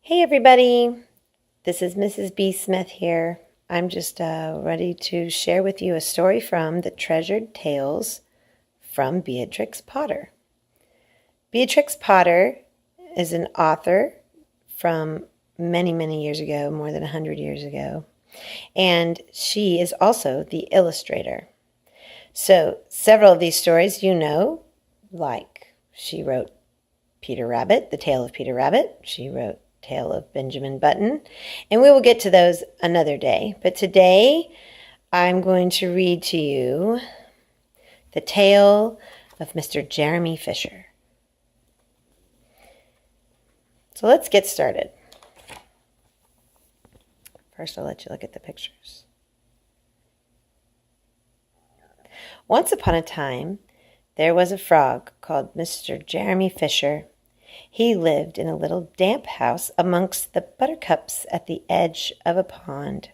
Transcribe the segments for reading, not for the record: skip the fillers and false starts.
Hey everybody, this is Mrs. B. Smith here. I'm just ready to share with you a story from the Treasured Tales from Beatrix Potter. Beatrix Potter is an author from many years ago, more than 100 years ago, and she is also the illustrator. So several of these stories you know, like she wrote Peter Rabbit, The Tale of Peter Rabbit. She wrote Tale of Benjamin Button, and we will get to those another day. But today I'm going to read to you the tale of Mr. Jeremy Fisher. So let's get started. First, I'll let you look at the pictures. Once upon a time, there was a frog called Mr. Jeremy Fisher. He lived in a little damp house amongst the buttercups at the edge of a pond.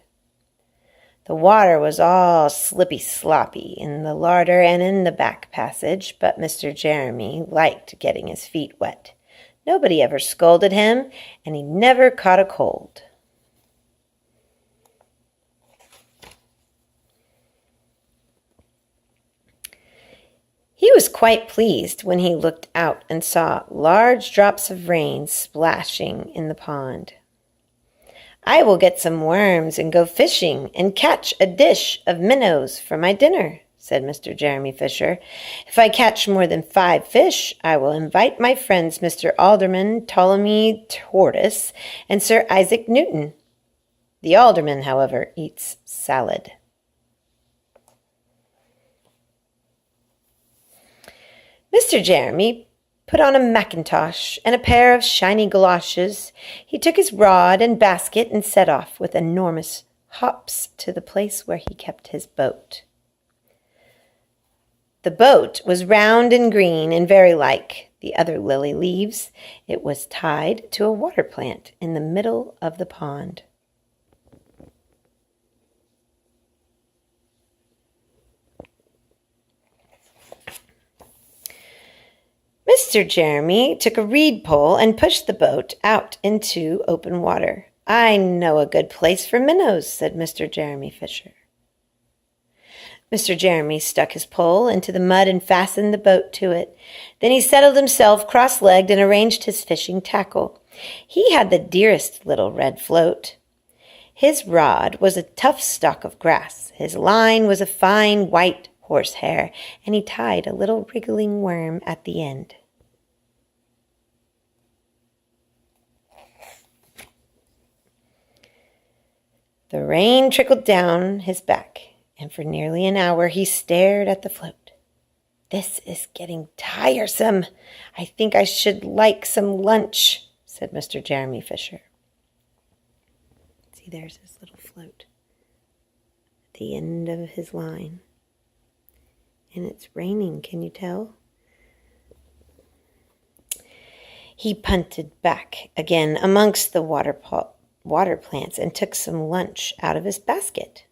The water was all slippy-sloppy in the larder and in the back passage, but Mr. Jeremy liked getting his feet wet. Nobody ever scolded him, and he never caught a cold. He was quite pleased when he looked out and saw large drops of rain splashing in the pond. "I will get some worms and go fishing and catch a dish of minnows for my dinner," said Mr. Jeremy Fisher. "If I catch more than 5 fish, I will invite my friends Mr. Alderman Ptolemy Tortoise and Sir Isaac Newton. The alderman, however, eats salad." Mr. Jeremy put on a mackintosh and a pair of shiny galoshes. He took his rod and basket and set off with enormous hops to the place where he kept his boat. The boat was round and green and very like the other lily leaves. It was tied to a water plant in the middle of the pond. Mr. Jeremy took a reed pole and pushed the boat out into open water. "I know a good place for minnows," said Mr. Jeremy Fisher. Mr. Jeremy stuck his pole into the mud and fastened the boat to it. Then he settled himself cross-legged and arranged his fishing tackle. He had the dearest little red float. His rod was a tough stalk of grass. His line was a fine white horsehair, and he tied a little wriggling worm at the end. The rain trickled down his back, and for nearly an hour he stared at the float. "This is getting tiresome. I think I should like some lunch," said Mr. Jeremy Fisher. See, there's his little float at the end of his line. And it's raining, can you tell? He punted back again amongst the water plants and took some lunch out of his basket.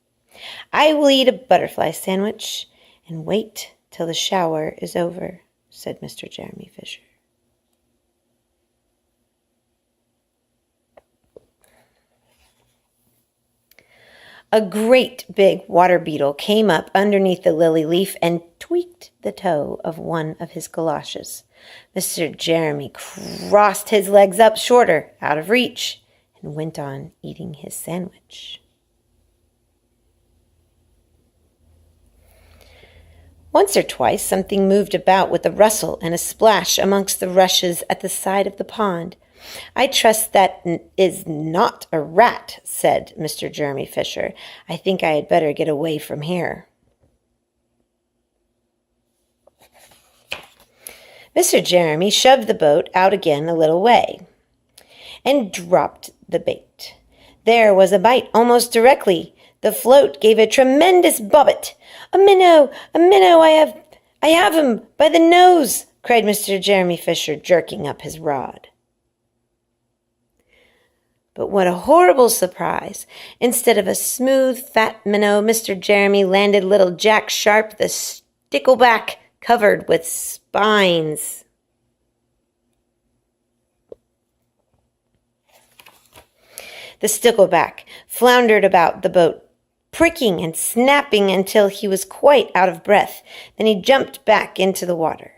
"I will eat a butterfly sandwich and wait till the shower is over," said Mr. Jeremy Fisher. A great big water beetle came up underneath the lily leaf and tweaked the toe of one of his galoshes. Mr. Jeremy crossed his legs up shorter, out of reach, and went on eating his sandwich. Once or twice something moved about with a rustle and a splash amongst the rushes at the side of the pond. "I trust that is not a rat," said Mr. Jeremy Fisher. "I think I had better get away from here." Mr. Jeremy shoved the boat out again a little way and dropped the bait. There was a bite almost directly. The float gave a tremendous bobbit. A minnow, I have him by the nose," cried Mr. Jeremy Fisher, jerking up his rod. But what a horrible surprise! Instead of a smooth, fat minnow, Mr. Jeremy landed little Jack Sharp, the stickleback, covered with spines. The stickleback floundered about the boat, pricking and snapping until he was quite out of breath. Then he jumped back into the water.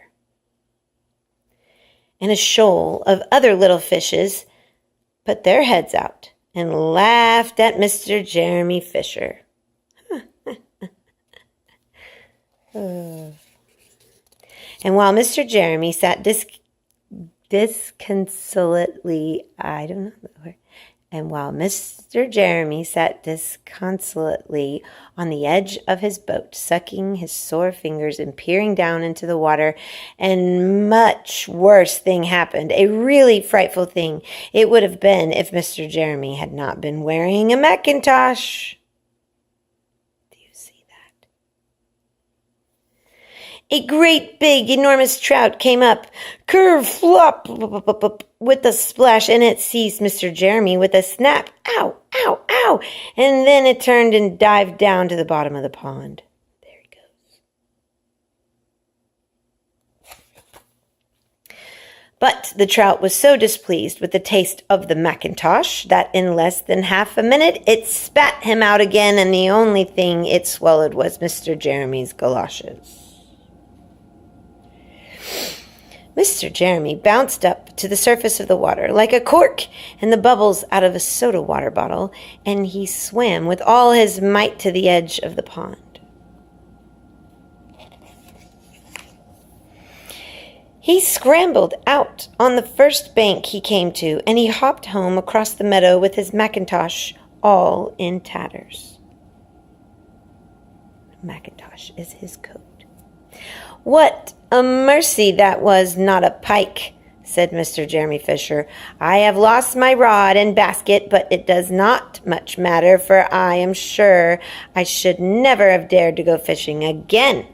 And a shoal of other little fishes put their heads out and laughed at Mr. Jeremy Fisher. And while Mr. Jeremy sat disconsolately, and while Mr. Jeremy sat disconsolately on the edge of his boat, sucking his sore fingers and peering down into the water, and much worse thing happened, a really frightful thing it would have been if Mr. Jeremy had not been wearing a mackintosh. A great big enormous trout came up, curve, flop, with a splash, and it seized Mr. Jeremy with a snap. Ow, ow, ow! And then it turned and dived down to the bottom of the pond. There he goes. But the trout was so displeased with the taste of the mackintosh that in less than half a minute it spat him out again, and the only thing it swallowed was Mr. Jeremy's galoshes. Mr. Jeremy bounced up to the surface of the water like a cork in the bubbles out of a soda water bottle, and he swam with all his might to the edge of the pond. He scrambled out on the first bank he came to, and he hopped home across the meadow with his mackintosh all in tatters. Mackintosh is his coat. What a mercy that was not a pike, said Mr. Jeremy Fisher. I have lost my rod and basket, but it does not much matter, for I am sure I should never have dared to go fishing again.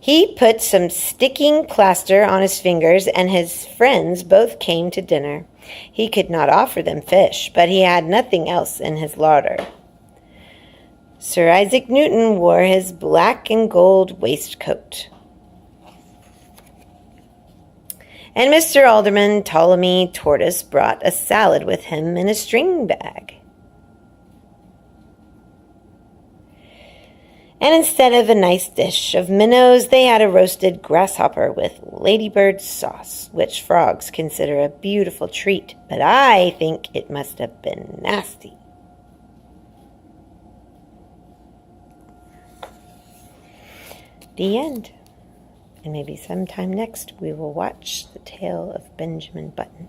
He put some sticking plaster on his fingers, and his friends both came to dinner. He could not offer them fish, but he had nothing else in his larder. Sir Isaac Newton wore his black and gold waistcoat. And Mr. Alderman Ptolemy Tortoise brought a salad with him in a string bag. And instead of a nice dish of minnows, they had a roasted grasshopper with ladybird sauce, which frogs consider a beautiful treat, but I think it must have been nasty. The end. And maybe sometime next we will watch The Tale of Benjamin Button.